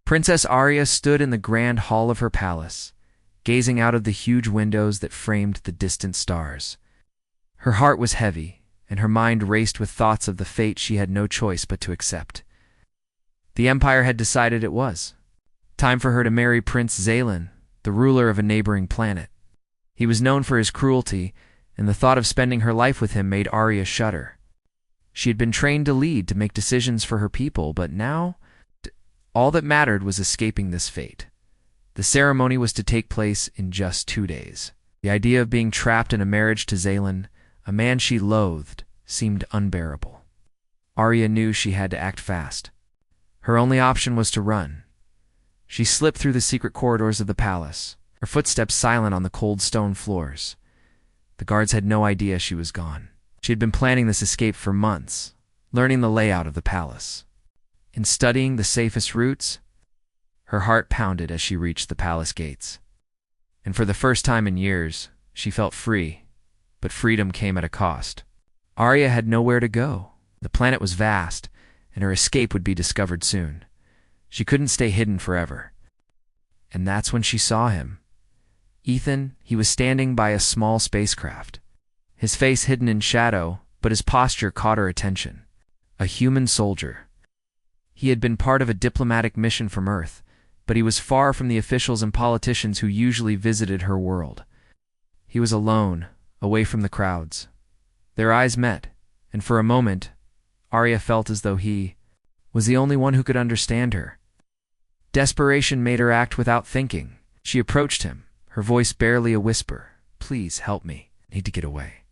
Princess Arya stood in the grand hall of her palace, gazing out of the huge windows that framed the distant stars. Her heart was heavy, and her mind raced with thoughts of the fate she had no choice but to accept. The Empire had decided it was time for her to marry Prince Zaelin, the ruler of a neighboring planet. He was known for his cruelty, and the thought of spending her life with him made Arya shudder. She had been trained to lead, to make decisions for her people, but now all that mattered was escaping this fate. The ceremony was to take place in just 2 days. The idea of being trapped in a marriage to Zaelin, a man she loathed, seemed unbearable. Arya knew she had to act fast. Her only option was to run. She slipped through the secret corridors of the palace, her footsteps silent on the cold stone floors. The guards had no idea she was gone. She had been planning this escape for months, learning the layout of the palace. In studying the safest routes, her heart pounded as she reached the palace gates. And for the first time in years, she felt free, but freedom came at a cost. Arya had nowhere to go. The planet was vast, and her escape would be discovered soon. She couldn't stay hidden forever. And that's when she saw him. Ethan, he was standing by a small spacecraft. His face hidden in shadow, but his posture caught her attention. A human soldier. He had been part of a diplomatic mission from Earth, but he was far from the officials and politicians who usually visited her world. He was alone, away from the crowds. Their eyes met, and for a moment, Arya felt as though he was the only one who could understand her. Desperation made her act without thinking. She approached him, her voice barely a whisper. "Please help me. I need to get away."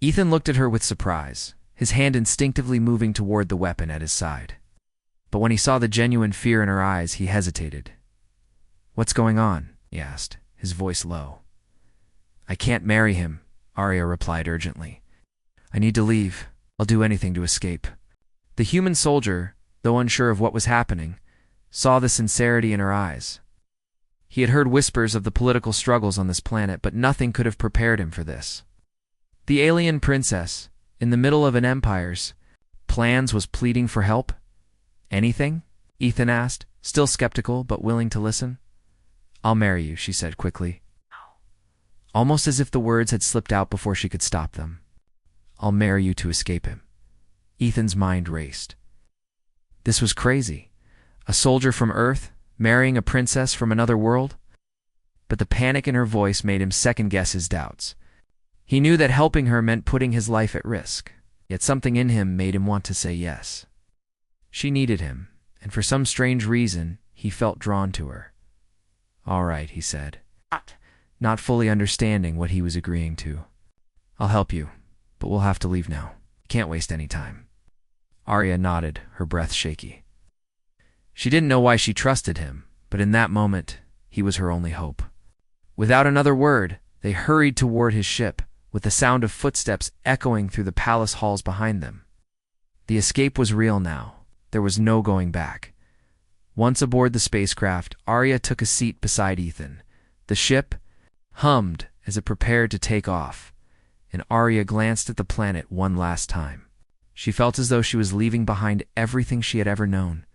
Ethan looked at her with surprise, his hand instinctively moving toward the weapon at his side. But when he saw the genuine fear in her eyes, he hesitated. "What's going on?" he asked, his voice low. "I can't marry him," Arya replied urgently. "I need to leave. I'll do anything to escape." The human soldier, though unsure of what was happening, saw the sincerity in her eyes. He had heard whispers of the political struggles on this planet, but nothing could have prepared him for this. The alien princess, in the middle of an empire's plans, was pleading for help. "Anything?" Ethan asked, still skeptical but willing to listen. "I'll marry you," she said quickly, almost as if the words had slipped out before she could stop them. "I'll marry you to escape him." Ethan's mind raced. This was crazy. A soldier from Earth marrying a princess from another world? But the panic in her voice made him second-guess his doubts. He knew that helping her meant putting his life at risk, yet something in him made him want to say yes. She needed him, and for some strange reason, he felt drawn to her. "All right," he said, not fully understanding what he was agreeing to. "I'll help you, but we'll have to leave now. Can't waste any time." Arya nodded, her breath shaky. She didn't know why she trusted him, but in that moment, he was her only hope. Without another word, they hurried toward his ship, with the sound of footsteps echoing through the palace halls behind them. The escape was real now. There was no going back. Once aboard the spacecraft, Arya took a seat beside Ethan. The ship hummed as it prepared to take off, and Arya glanced at the planet one last time. She felt as though she was leaving behind everything she had ever known.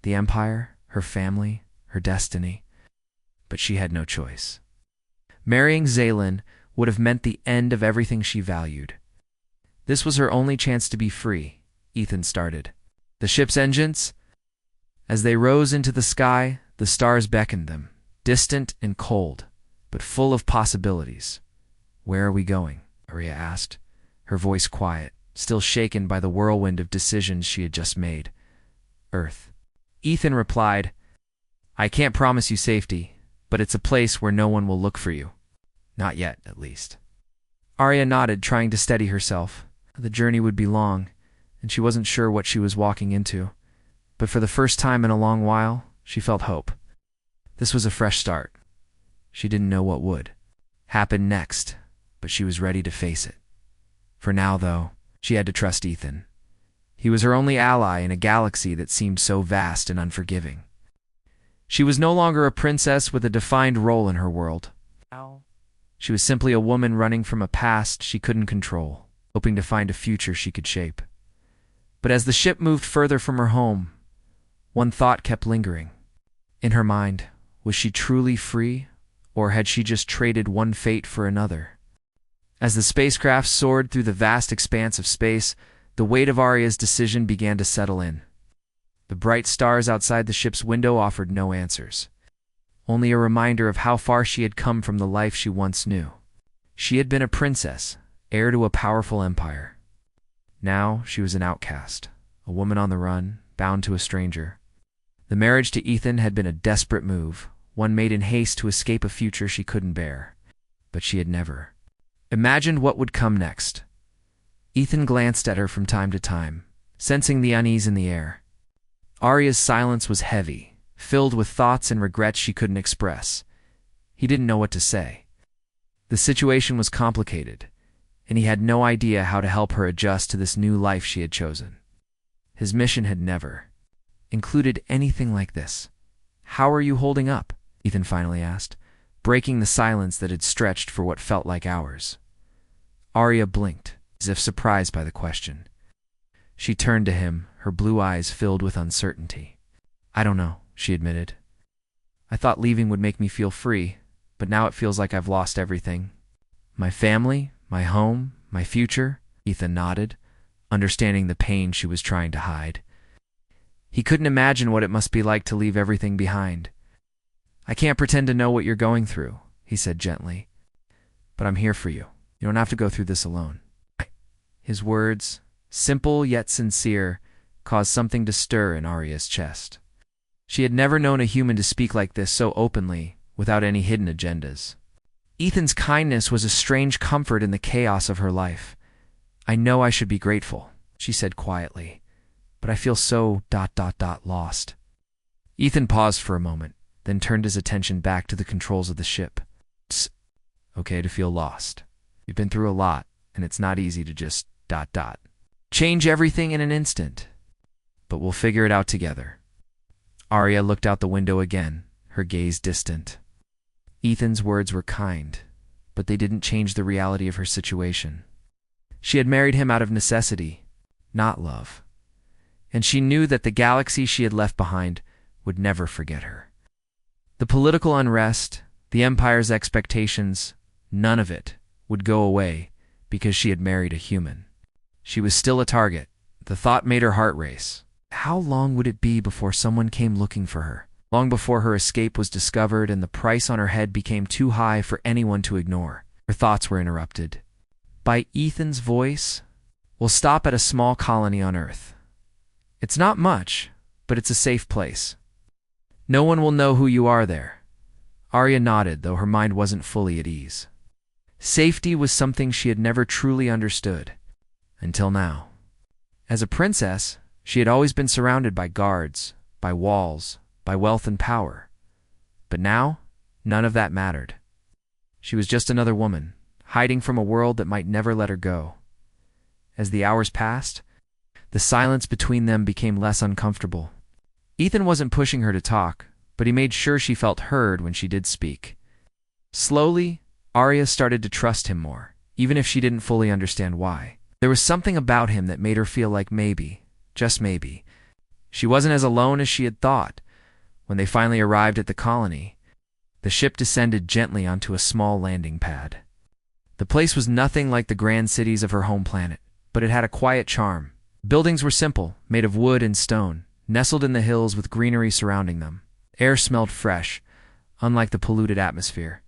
The Empire, her family, her destiny. But she had no choice. Marrying Zaelin would have meant the end of everything she valued. This was her only chance to be free, Ethan started. The ship's engines? As they rose into the sky, the stars beckoned them, distant and cold, but full of possibilities. "Where are we going?" Arya asked, her voice quiet, still shaken by the whirlwind of decisions she had just made. "Earth." Ethan replied, "I can't promise you safety, but it's a place where no one will look for you. Not yet, at least." Arya nodded, trying to steady herself. The journey would be long, and she wasn't sure what she was walking into. But for the first time in a long while, she felt hope. This was a fresh start. She didn't know what would happen next, but she was ready to face it. For now, though, she had to trust Ethan. He was her only ally in a galaxy that seemed so vast and unforgiving. She was no longer a princess with a defined role in her world. She was simply a woman running from a past she couldn't control, hoping to find a future she could shape. But as the ship moved further from her home, one thought kept lingering. In her mind, was she truly free, or had she just traded one fate for another? As the spacecraft soared through the vast expanse of space, the weight of Arya's decision began to settle in. The bright stars outside the ship's window offered no answers, only a reminder of how far she had come from the life she once knew. She had been a princess, heir to a powerful empire. Now she was an outcast, a woman on the run, bound to a stranger. The marriage to Ethan had been a desperate move, one made in haste to escape a future she couldn't bear. But she had never imagined what would come next. Ethan glanced at her from time to time, sensing the unease in the air. Arya's silence was heavy, filled with thoughts and regrets she couldn't express. He didn't know what to say. The situation was complicated, and he had no idea how to help her adjust to this new life she had chosen. His mission had never included anything like this. "How are you holding up?" Ethan finally asked, breaking the silence that had stretched for what felt like hours. Arya blinked, as if surprised by the question. She turned to him, her blue eyes filled with uncertainty. "I don't know," she admitted. "I thought leaving would make me feel free, but now it feels like I've lost everything. My family, my home, my future." Ethan nodded, understanding the pain she was trying to hide. He couldn't imagine what it must be like to leave everything behind. "I can't pretend to know what you're going through," he said gently. "But I'm here for you. You don't have to go through this alone." His words, simple yet sincere, caused something to stir in Arya's chest. She had never known a human to speak like this so openly, without any hidden agendas. Ethan's kindness was a strange comfort in the chaos of her life. "I know I should be grateful," she said quietly, "but I feel so lost." Ethan paused for a moment, then turned his attention back to the controls of the ship. "It's okay to feel lost. You've been through a lot, and it's not easy to just change everything in an instant. But we'll figure it out together." Arya looked out the window again, her gaze distant. Ethan's words were kind, but they didn't change the reality of her situation. She had married him out of necessity, not love. And she knew that the galaxy she had left behind would never forget her. The political unrest, the Empire's expectations, none of it would go away because she had married a human. She was still a target. The thought made her heart race. How long would it be before someone came looking for her? Long before her escape was discovered and the price on her head became too high for anyone to ignore. Her thoughts were interrupted by Ethan's voice. "We'll stop at a small colony on Earth. It's not much, but it's a safe place. No one will know who you are there." Arya nodded, though her mind wasn't fully at ease. Safety was something she had never truly understood, until now. As a princess, she had always been surrounded by guards, by walls, by wealth and power. But now, none of that mattered. She was just another woman, hiding from a world that might never let her go. As the hours passed, the silence between them became less uncomfortable. Ethan wasn't pushing her to talk, but he made sure she felt heard when she did speak. Slowly, Arya started to trust him more, even if she didn't fully understand why. There was something about him that made her feel like maybe, just maybe, she wasn't as alone as she had thought. When they finally arrived at the colony, the ship descended gently onto a small landing pad. The place was nothing like the grand cities of her home planet, but it had a quiet charm. Buildings were simple, made of wood and stone, nestled in the hills with greenery surrounding them. Air smelled fresh, unlike the polluted atmosphere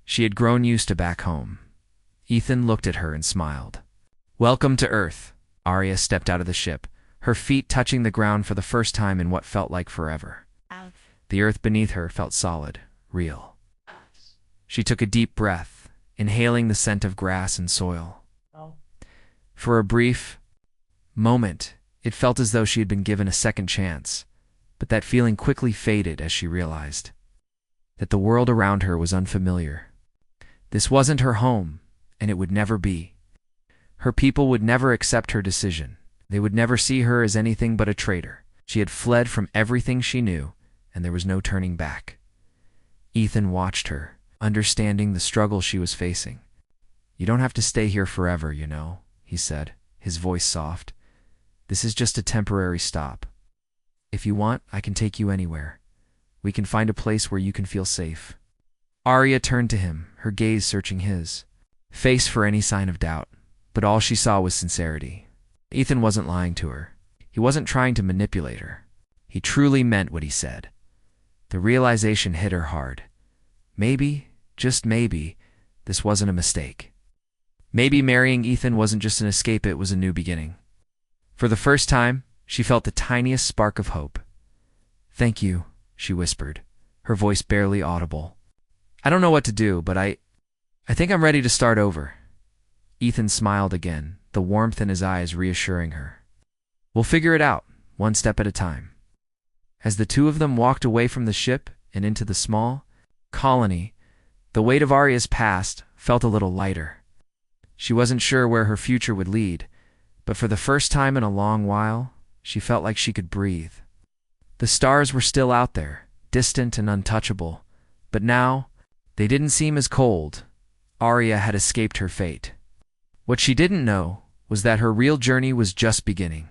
she had grown used to back home. Ethan looked at her and smiled. "Welcome to Earth." Arya stepped out of the ship, her feet touching the ground for the first time in what felt like forever. The earth beneath her felt solid, real. She took a deep breath, inhaling the scent of grass and soil. For a brief moment, it felt as though she had been given a second chance, but that feeling quickly faded as she realized that the world around her was unfamiliar. This wasn't her home, and it would never be. Her people would never accept her decision. They would never see her as anything but a traitor. She had fled from everything she knew, and there was no turning back. Ethan watched her, understanding the struggle she was facing. "You don't have to stay here forever, you know," he said, his voice soft. "This is just a temporary stop. If you want, I can take you anywhere. We can find a place where you can feel safe." Arya turned to him, her gaze searching his face for any sign of doubt, but all she saw was sincerity. Ethan wasn't lying to her. He wasn't trying to manipulate her. He truly meant what he said. The realization hit her hard. Maybe, just maybe, this wasn't a mistake. Maybe marrying Ethan wasn't just an escape, it was a new beginning. For the first time, she felt the tiniest spark of hope. "Thank you," she whispered, her voice barely audible. "I don't know what to do, but I think I'm ready to start over." Ethan smiled again, the warmth in his eyes reassuring her. "We'll figure it out, one step at a time." As the two of them walked away from the ship and into the small colony, the weight of Arya's past felt a little lighter. She wasn't sure where her future would lead, but for the first time in a long while, she felt like she could breathe. The stars were still out there, distant and untouchable, but now they didn't seem as cold. Arya had escaped her fate. What she didn't know was that her real journey was just beginning.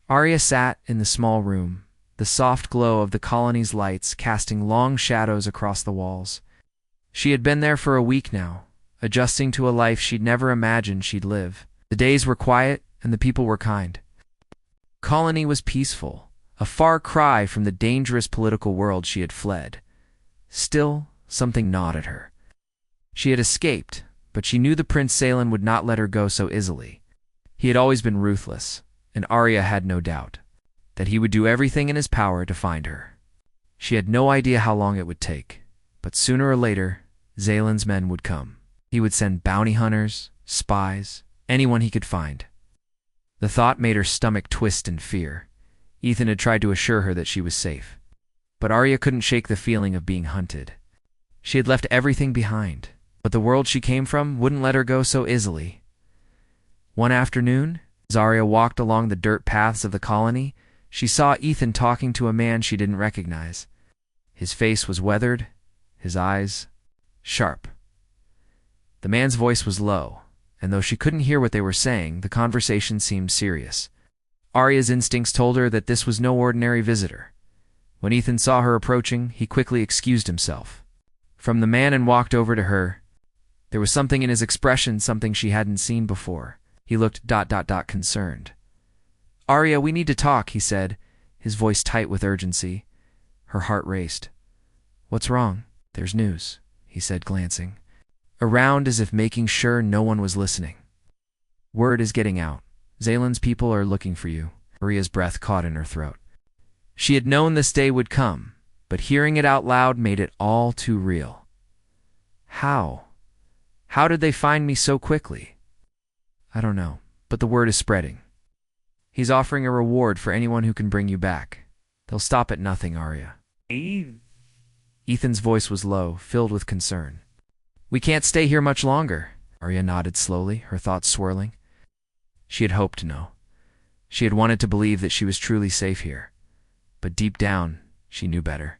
Arya sat in the small room, the soft glow of the colony's lights casting long shadows across the walls. She had been there for a week now, adjusting to a life she'd never imagined she'd live. The days were quiet and the people were kind. Colony was peaceful, a far cry from the dangerous political world she had fled. Still, something gnawed at her. She had escaped, but she knew the Prince Salen would not let her go so easily. He had always been ruthless, and Arya had no doubt that he would do everything in his power to find her. She had no idea how long it would take, but sooner or later, Zalen's men would come. He would send bounty hunters, spies, anyone he could find. The thought made her stomach twist in fear. Ethan had tried to assure her that she was safe, but Arya couldn't shake the feeling of being hunted. She had left everything behind, but the world she came from wouldn't let her go so easily. One afternoon, as Arya walked along the dirt paths of the colony, she saw Ethan talking to a man she didn't recognize. His face was weathered, his eyes sharp. The man's voice was low, and though she couldn't hear what they were saying, the conversation seemed serious. Arya's instincts told her that this was no ordinary visitor. When Ethan saw her approaching, he quickly excused himself from the man and walked over to her. There was something in his expression, something she hadn't seen before. He looked concerned. "Arya, we need to talk," he said, his voice tight with urgency. Her heart raced. "What's wrong?" "There's news," he said, glancing around as if making sure no one was listening. "Word is getting out. Zalen's people are looking for you." Arya's breath caught in her throat. She had known this day would come, but hearing it out loud made it all too real. How? How did they find me so quickly?" "I don't know, but the word is spreading. He's offering a reward for anyone who can bring you back. They'll stop at nothing, Arya." Ethan's voice was low, filled with concern. "We can't stay here much longer." Arya nodded slowly, her thoughts swirling. She had hoped to know. She had wanted to believe that she was truly safe here. But deep down, she knew better.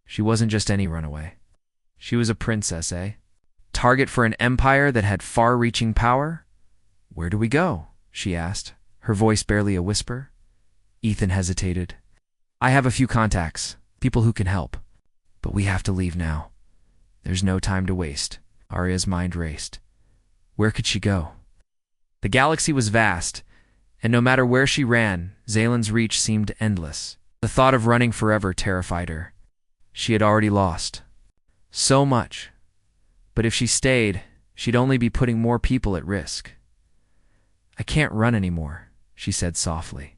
She wasn't just any runaway. She was a princess, Target for an empire that had far-reaching power? "Where do we go?" she asked, her voice barely a whisper. Ethan hesitated. "I have a few contacts, people who can help. But we have to leave now. There's no time to waste." Arya's mind raced. Where could she go? The galaxy was vast, and no matter where she ran, Zalen's reach seemed endless. The thought of running forever terrified her. She had already lost so much. But if she stayed, she'd only be putting more people at risk. "I can't run anymore," she said softly.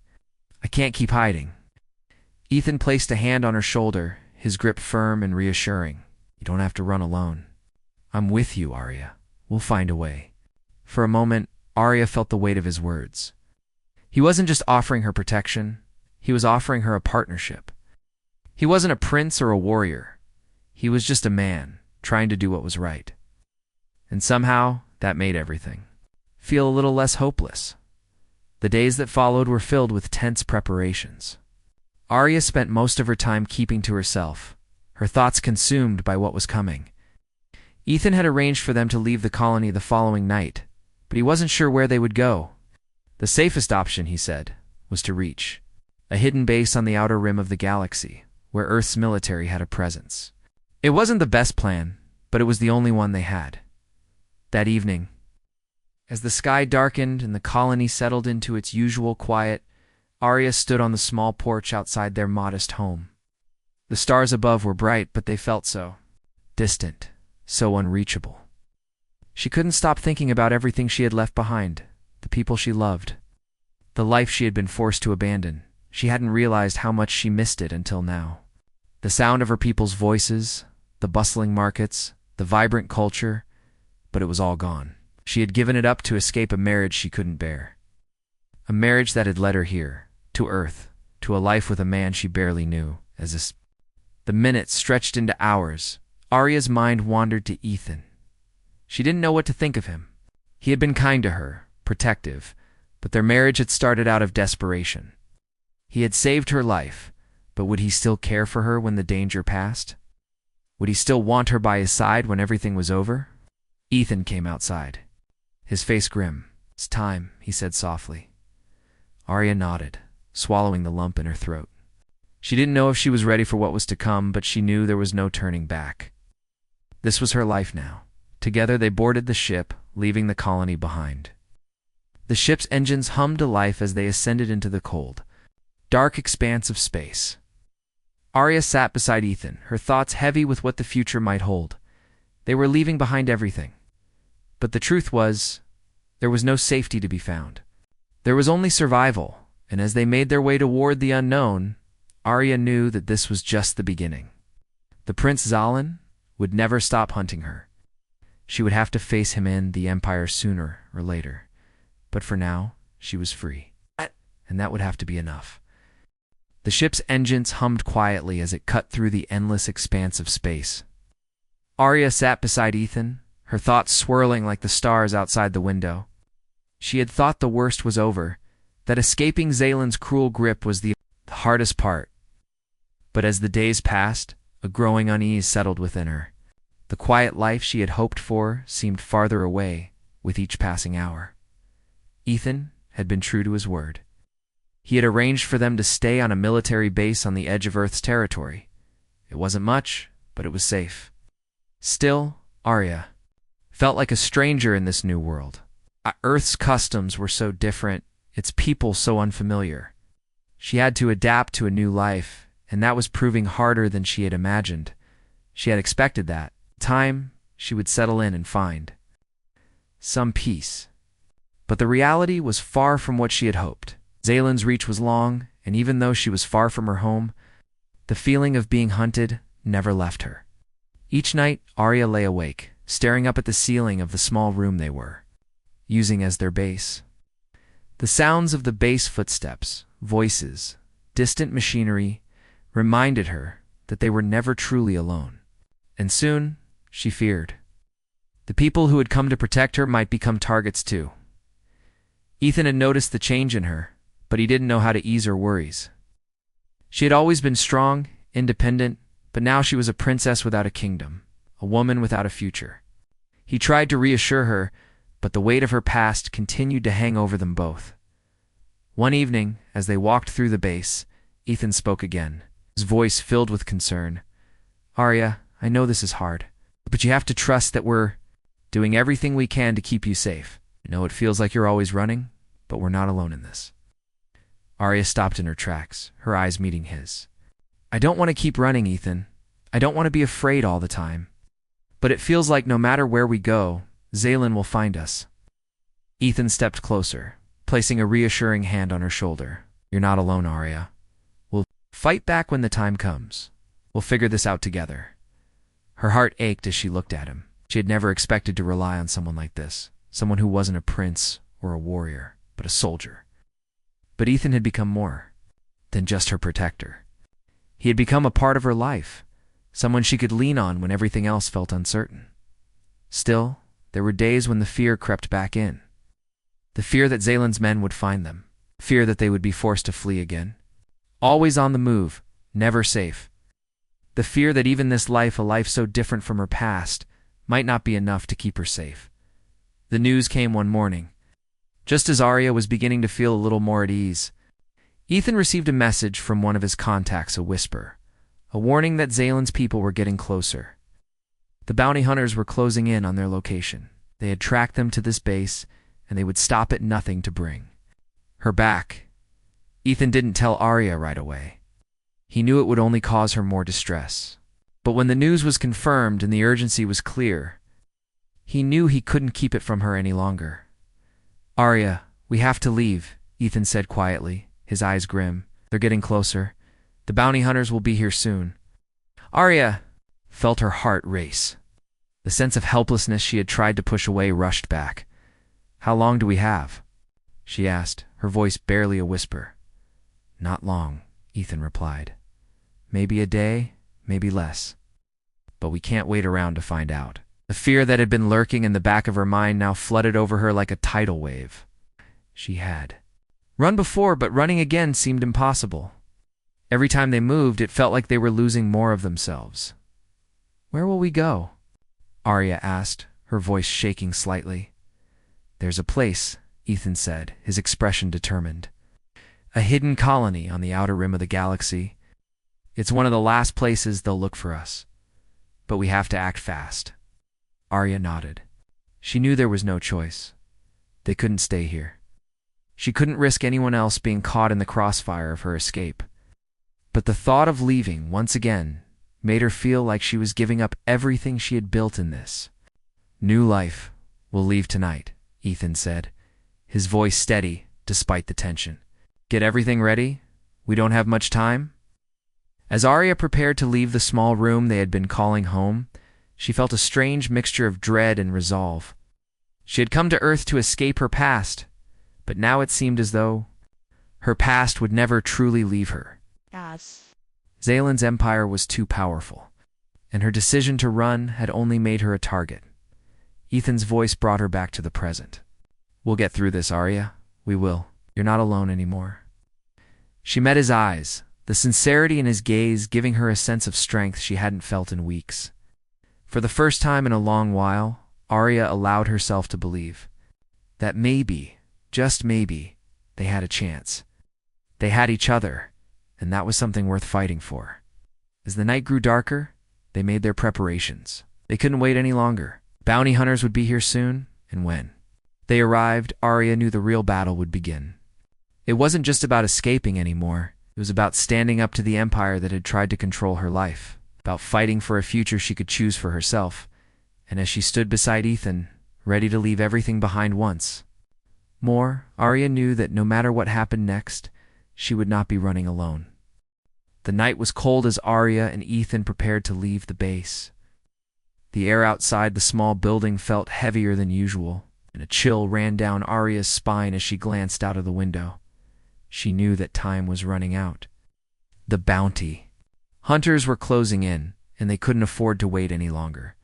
"I can't keep hiding." Ethan placed a hand on her shoulder, his grip firm and reassuring. "You don't have to run alone. I'm with you, Arya. We'll find a way." For a moment, Arya felt the weight of his words. He wasn't just offering her protection, he was offering her a partnership. He wasn't a prince or a warrior. He was just a man, trying to do what was right. And somehow, that made everything feel a little less hopeless. The days that followed were filled with tense preparations. Arya spent most of her time keeping to herself, her thoughts consumed by what was coming. Ethan had arranged for them to leave the colony the following night, but he wasn't sure where they would go. The safest option, he said, was to reach a hidden base on the outer rim of the galaxy, where Earth's military had a presence. It wasn't the best plan, but it was the only one they had. That evening, as the sky darkened and the colony settled into its usual quiet, Arya stood on the small porch outside their modest home. The stars above were bright, but they felt so distant, so unreachable. She couldn't stop thinking about everything she had left behind, the people she loved, the life she had been forced to abandon. She hadn't realized how much she missed it until now. The sound of her people's voices, the bustling markets, the vibrant culture, but it was all gone. She had given it up to escape a marriage she couldn't bear. A marriage that had led her here, to Earth, to a life with a man she barely knew. The minutes stretched into hours. Arya's mind wandered to Ethan. She didn't know what to think of him. He had been kind to her, protective, but their marriage had started out of desperation. He had saved her life, but would he still care for her when the danger passed? Would he still want her by his side when everything was over? Ethan came outside, his face grim. "It's time," he said softly. Arya nodded, swallowing the lump in her throat. She didn't know if she was ready for what was to come, but she knew there was no turning back. This was her life now. Together they boarded the ship, leaving the colony behind. The ship's engines hummed to life as they ascended into the cold, dark expanse of space. Arya sat beside Ethan, her thoughts heavy with what the future might hold. They were leaving behind everything. But the truth was, there was no safety to be found. There was only survival, and as they made their way toward the unknown, Arya knew that this was just the beginning. The Prince Zalin would never stop hunting her. She would have to face him in the Empire sooner or later. But for now, she was free. And that would have to be enough. The ship's engines hummed quietly as it cut through the endless expanse of space. Arya sat beside Ethan, her thoughts swirling like the stars outside the window. She had thought the worst was over, that escaping Zalen's cruel grip was the hardest part. But as the days passed, a growing unease settled within her. The quiet life she had hoped for seemed farther away with each passing hour. Ethan had been true to his word. He had arranged for them to stay on a military base on the edge of Earth's territory. It wasn't much, but it was safe. Still, Arya felt like a stranger in this new world. Earth's customs were so different, its people so unfamiliar. She had to adapt to a new life, and that was proving harder than she had imagined. She had expected that. In time, she would settle in and find some peace. But the reality was far from what she had hoped. Zalen's reach was long, and even though she was far from her home, the feeling of being hunted never left her. Each night, Arya lay awake, staring up at the ceiling of the small room they were using as their base. The sounds of the base footsteps, voices, distant machinery reminded her that they were never truly alone. And soon, she feared, the people who had come to protect her might become targets too. Ethan had noticed the change in her, but he didn't know how to ease her worries. She had always been strong, independent, but now she was a princess without a kingdom, a woman without a future. He tried to reassure her, but the weight of her past continued to hang over them both. One evening, as they walked through the base, Ethan spoke again, his voice filled with concern. "Arya, I know this is hard, but you have to trust that we're doing everything we can to keep you safe. I know it feels like you're always running, but we're not alone in this." Arya stopped in her tracks, her eyes meeting his. "I don't want to keep running, Ethan. I don't want to be afraid all the time. But it feels like no matter where we go, Zalen will find us." Ethan stepped closer, placing a reassuring hand on her shoulder. "You're not alone, Arya. We'll fight back when the time comes. We'll figure this out together." Her heart ached as she looked at him. She had never expected to rely on someone like this, someone who wasn't a prince or a warrior, but a soldier. But Ethan had become more than just her protector. He had become a part of her life, someone she could lean on when everything else felt uncertain. Still, there were days when the fear crept back in. The fear that Zalen's men would find them, fear that they would be forced to flee again. Always on the move, never safe. The fear that even this life, a life so different from her past, might not be enough to keep her safe. The news came one morning. Just as Arya was beginning to feel a little more at ease, Ethan received a message from one of his contacts, a whisper, a warning that Zalen's people were getting closer. The bounty hunters were closing in on their location. They had tracked them to this base, and they would stop at nothing to bring her back. Ethan didn't tell Arya right away. He knew it would only cause her more distress. But when the news was confirmed and the urgency was clear, he knew he couldn't keep it from her any longer. "Arya, we have to leave," Ethan said quietly, his eyes grim. "They're getting closer. The bounty hunters will be here soon." Arya felt her heart race. The sense of helplessness she had tried to push away rushed back. "How long do we have?" she asked, her voice barely a whisper. "Not long," Ethan replied. "Maybe a day, maybe less. But we can't wait around to find out." The fear that had been lurking in the back of her mind now flooded over her like a tidal wave. She had run before, but running again seemed impossible. Every time they moved, it felt like they were losing more of themselves. "Where will we go?" Arya asked, her voice shaking slightly. "There's a place," Ethan said, his expression determined. "A hidden colony on the outer rim of the galaxy. It's one of the last places they'll look for us. But we have to act fast." Arya nodded. She knew there was no choice. They couldn't stay here. She couldn't risk anyone else being caught in the crossfire of her escape. But the thought of leaving once again made her feel like she was giving up everything she had built in this new life. "We'll leave tonight," Ethan said, his voice steady despite the tension. "Get everything ready? We don't have much time." As Arya prepared to leave the small room they had been calling home, she felt a strange mixture of dread and resolve. She had come to Earth to escape her past, but now it seemed as though her past would never truly leave her. Yes. Zalen's empire was too powerful, and her decision to run had only made her a target. Ethan's voice brought her back to the present. "We'll get through this, Arya. We will. You're not alone anymore." She met his eyes, the sincerity in his gaze giving her a sense of strength she hadn't felt in weeks. For the first time in a long while, Arya allowed herself to believe that maybe, just maybe, they had a chance. They had each other, and that was something worth fighting for. As the night grew darker, they made their preparations. They couldn't wait any longer. Bounty hunters would be here soon, and when they arrived, Arya knew the real battle would begin. It wasn't just about escaping anymore. It was about standing up to the empire that had tried to control her life, about fighting for a future she could choose for herself. And as she stood beside Ethan, ready to leave everything behind once more, Arya knew that no matter what happened next, she would not be running alone. The night was cold as Arya and Ethan prepared to leave the base. The air outside the small building felt heavier than usual, and a chill ran down Arya's spine as she glanced out of the window. She knew that time was running out. The bounty hunters were closing in, and they couldn't afford to wait any longer.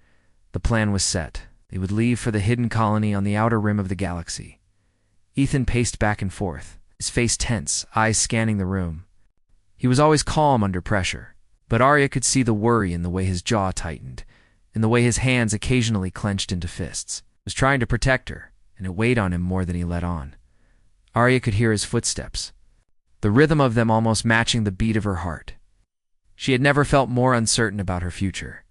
The plan was set. They would leave for the hidden colony on the outer rim of the galaxy. Ethan paced back and forth, his face tense, eyes scanning the room. He was always calm under pressure, but Arya could see the worry in the way his jaw tightened, in the way his hands occasionally clenched into fists. He was trying to protect her, and it weighed on him more than he let on. Arya could hear his footsteps, the rhythm of them almost matching the beat of her heart. She had never felt more uncertain about her future.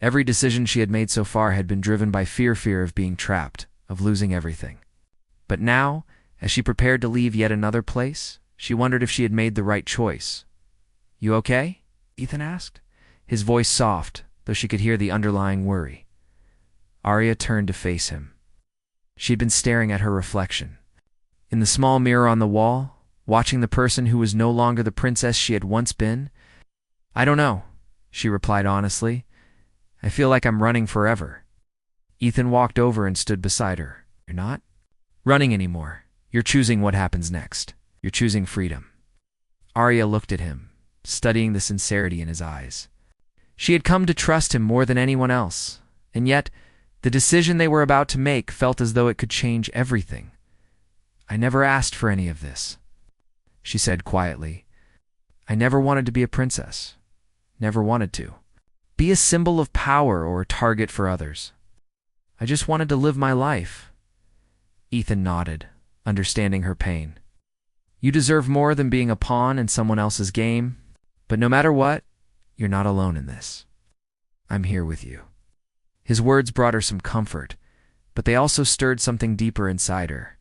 Every decision she had made so far had been driven by fear of being trapped, of losing everything. But now, as she prepared to leave yet another place, she wondered if she had made the right choice. "You okay?" Ethan asked, his voice soft, though she could hear the underlying worry. Arya turned to face him. She had been staring at her reflection. In the small mirror on the wall, watching the person who was no longer the princess she had once been. "I don't know," she replied honestly. "I feel like I'm running forever." Ethan walked over and stood beside her. "You're not running anymore. You're choosing what happens next. You're choosing freedom." Arya looked at him, studying the sincerity in his eyes. She had come to trust him more than anyone else, and yet the decision they were about to make felt as though it could change everything. "I never asked for any of this," she said quietly. "I never wanted to be a princess. Never wanted to be a symbol of power or a target for others. I just wanted to live my life." Ethan nodded, understanding her pain. "You deserve more than being a pawn in someone else's game, but no matter what, You're not alone in this. I'm here with you." His words brought her some comfort, but they also stirred something deeper inside her.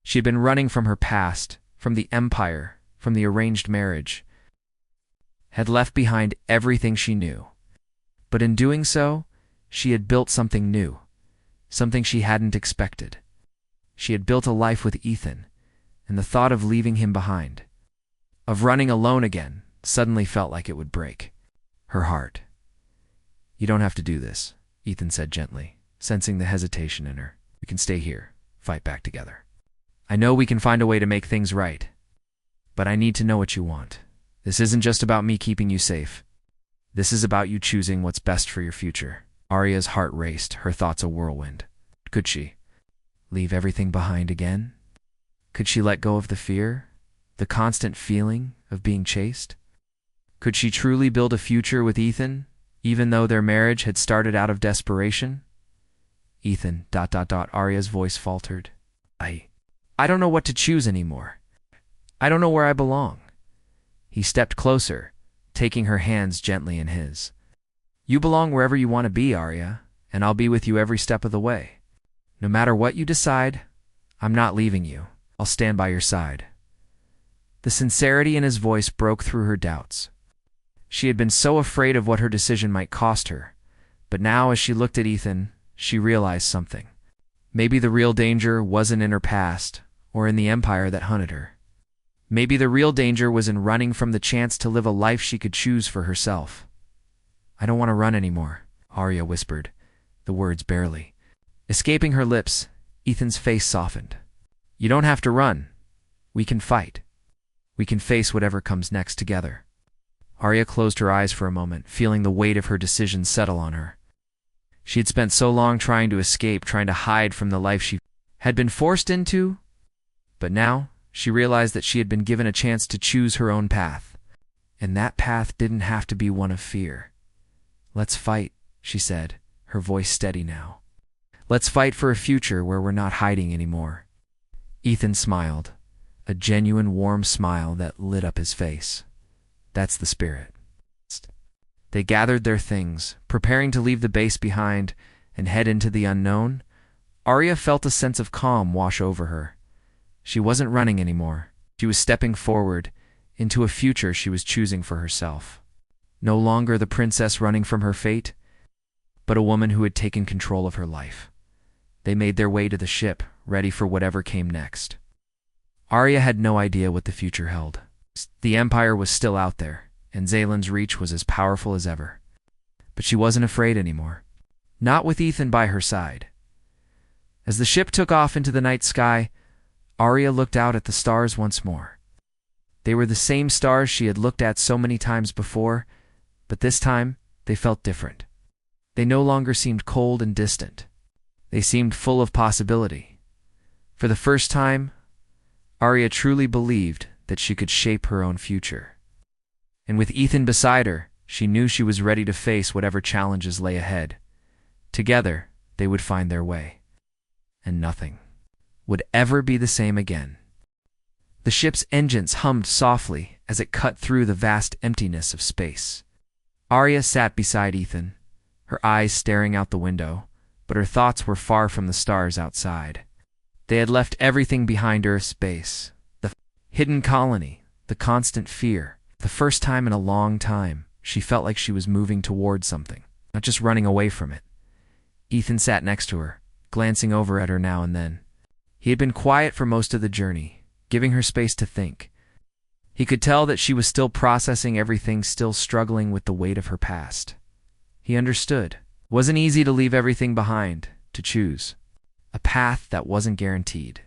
She had been running from her past, from the empire, from the arranged marriage, had left behind everything she knew. But in doing so, she had built something new, something she hadn't expected. She had built a life with Ethan, and the thought of leaving him behind, of running alone again, suddenly felt like it would break her heart. "You don't have to do this," Ethan said gently, sensing the hesitation in her. "We can stay here, fight back together. I know we can find a way to make things right, but I need to know what you want. This isn't just about me keeping you safe. This is about you choosing what's best for your future." Arya's heart raced, her thoughts a whirlwind. Could she leave everything behind again? Could she let go of the fear, the constant feeling of being chased? Could she truly build a future with Ethan, even though their marriage had started out of desperation? "Ethan, .. Arya's voice faltered. I don't know what to choose anymore. I don't know where I belong." He stepped closer, taking her hands gently in his. "You belong wherever you want to be, Arya, and I'll be with you every step of the way. No matter what you decide, I'm not leaving you. I'll stand by your side." The sincerity in his voice broke through her doubts. She had been so afraid of what her decision might cost her, but now as she looked at Ethan, she realized something. Maybe the real danger wasn't in her past, or in the empire that hunted her. Maybe the real danger was in running from the chance to live a life she could choose for herself. "I don't want to run anymore," Arya whispered, the words barely escaping her lips. Ethan's face softened. "You don't have to run. We can fight. We can face whatever comes next together." Arya closed her eyes for a moment, feeling the weight of her decision settle on her. She had spent so long trying to escape, trying to hide from the life she had been forced into, but now she realized that she had been given a chance to choose her own path, and that path didn't have to be one of fear. "Let's fight," she said, her voice steady now. "Let's fight for a future where we're not hiding anymore." Ethan smiled, a genuine warm smile that lit up his face. "That's the spirit." They gathered their things, preparing to leave the base behind and head into the unknown. Arya felt a sense of calm wash over her. She wasn't running anymore. She was stepping forward into a future she was choosing for herself. No longer the princess running from her fate, but a woman who had taken control of her life. They made their way to the ship, ready for whatever came next. Arya had no idea what the future held. The Empire was still out there, and Zalen's reach was as powerful as ever. But she wasn't afraid anymore. Not with Ethan by her side. As the ship took off into the night sky, Arya looked out at the stars once more. They were the same stars she had looked at so many times before, but this time they felt different. They no longer seemed cold and distant. They seemed full of possibility. For the first time, Arya truly believed that she could shape her own future. And with Ethan beside her, she knew she was ready to face whatever challenges lay ahead. Together, they would find their way. And nothing would ever be the same again. The ship's engines hummed softly as it cut through the vast emptiness of space. Arya sat beside Ethan, her eyes staring out the window, but her thoughts were far from the stars outside. They had left everything behind Earth's base. The hidden colony, the constant fear. The first time in a long time, she felt like she was moving toward something, not just running away from it. Ethan sat next to her, glancing over at her now and then. He had been quiet for most of the journey, giving her space to think. He could tell that she was still processing everything, still struggling with the weight of her past. He understood. It wasn't easy to leave everything behind, to choose a path that wasn't guaranteed.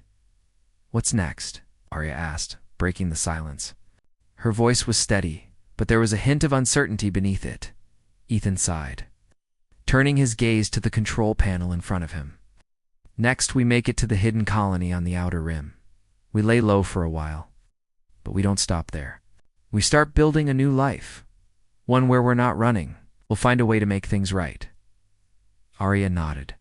"What's next?" Arya asked, breaking the silence. Her voice was steady, but there was a hint of uncertainty beneath it. Ethan sighed, turning his gaze to the control panel in front of him. "Next, we make it to the hidden colony on the outer rim. We lay low for a while, but we don't stop there. We start building a new life, one where we're not running. We'll find a way to make things right." Arya nodded.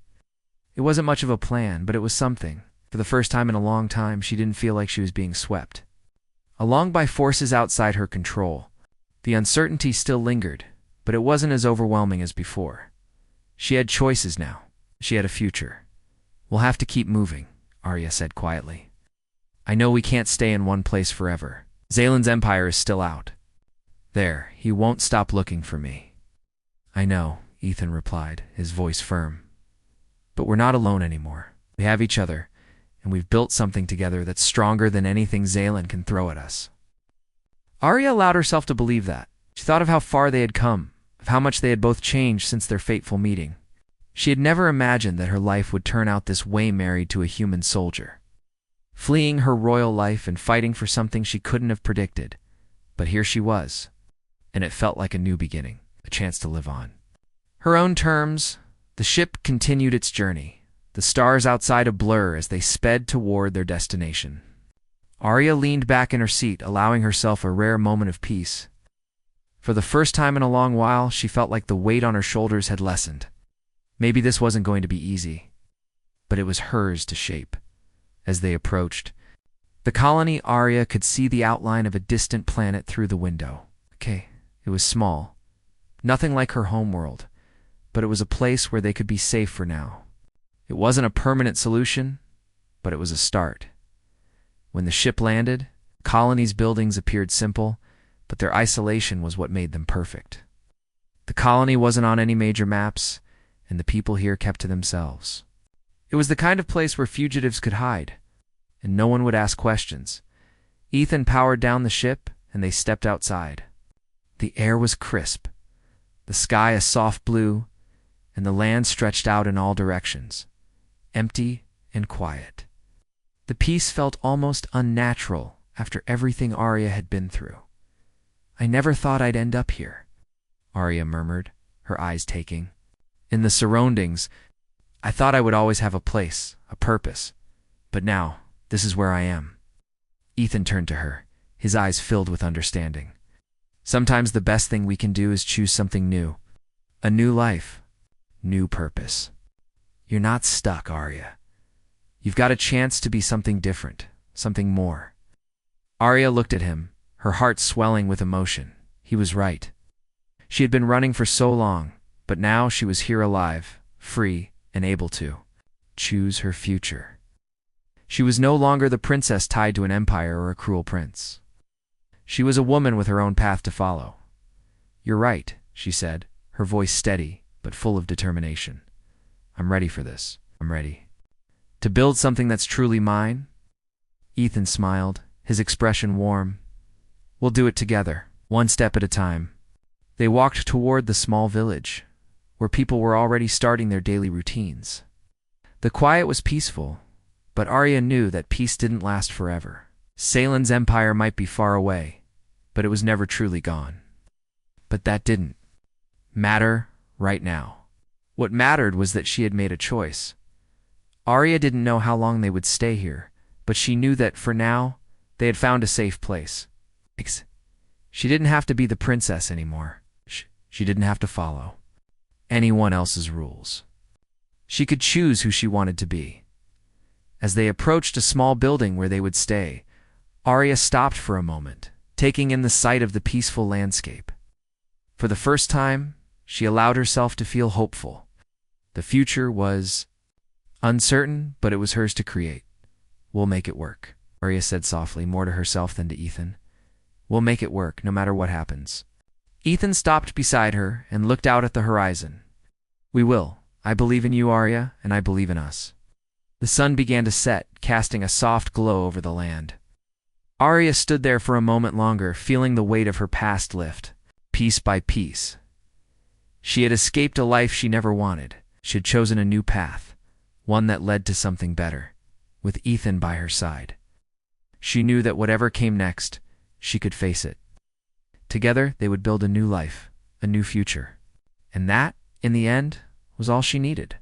It wasn't much of a plan, but it was something. For the first time in a long time, she didn't feel like she was being swept along by forces outside her control. The uncertainty still lingered, but it wasn't as overwhelming as before. She had choices now. She had a future. "We'll have to keep moving," Arya said quietly. "I know we can't stay in one place forever. Zalen's empire is still out there. He won't stop looking for me." "I know," Ethan replied, his voice firm. "But we're not alone anymore. We have each other, and we've built something together that's stronger than anything Zalen can throw at us." Arya allowed herself to believe that. She thought of how far they had come, of how much they had both changed since their fateful meeting. She had never imagined that her life would turn out this way, married to a human soldier, fleeing her royal life and fighting for something she couldn't have predicted. But here she was, and it felt like a new beginning, a chance to live on her own terms. The ship continued its journey, the stars outside a blur as they sped toward their destination. Arya leaned back in her seat, allowing herself a rare moment of peace. For the first time in a long while, she felt like the weight on her shoulders had lessened. Maybe this wasn't going to be easy, but it was hers to shape. As they approached the colony, Arya could see the outline of a distant planet through the window. Okay, it was small, nothing like her homeworld, but it was a place where they could be safe for now. It wasn't a permanent solution, but it was a start. When the ship landed, the colony's buildings appeared simple, but their isolation was what made them perfect. The colony wasn't on any major maps, and the people here kept to themselves. It was the kind of place where fugitives could hide, and no one would ask questions. Ethan powered down the ship, and they stepped outside. The air was crisp, the sky a soft blue, and the land stretched out in all directions, empty and quiet. The peace felt almost unnatural after everything Arya had been through. "I never thought I'd end up here," Arya murmured, her eyes taking in the surroundings. "I thought I would always have a place, a purpose, but now this is where I am." Ethan turned to her, his eyes filled with understanding. "Sometimes the best thing we can do is choose something new. A new life, new purpose. You're not stuck, Arya. You've got a chance to be something different, something more." Arya looked at him, her heart swelling with emotion. He was right. She had been running for so long, but now she was here alive, free, and able to choose her future. She was no longer the princess tied to an empire or a cruel prince. She was a woman with her own path to follow. "You're right," she said, her voice steady but full of determination. "I'm ready for this. I'm ready to build something that's truly mine." Ethan smiled, his expression warm. "We'll do it together, one step at a time." They walked toward the small village, where people were already starting their daily routines. The quiet was peaceful, but Arya knew that peace didn't last forever. Zalen's empire might be far away, but it was never truly gone. But that didn't matter right now. What mattered was that she had made a choice. Arya didn't know how long they would stay here, but she knew that for now, they had found a safe place. She didn't have to be the princess anymore. She didn't have to follow anyone else's rules. She could choose who she wanted to be. As they approached a small building where they would stay, Arya stopped for a moment, taking in the sight of the peaceful landscape. For the first time, she allowed herself to feel hopeful. The future was uncertain, but it was hers to create. "We'll make it work," Arya said softly, more to herself than to Ethan. "We'll make it work, no matter what happens." Ethan stopped beside her and looked out at the horizon. "We will. I believe in you, Arya, and I believe in us." The sun began to set, casting a soft glow over the land. Arya stood there for a moment longer, feeling the weight of her past lift, piece by piece. She had escaped a life she never wanted. She had chosen a new path, one that led to something better, with Ethan by her side. She knew that whatever came next, she could face it. Together, they would build a new life, a new future. And that, in the end, was all she needed.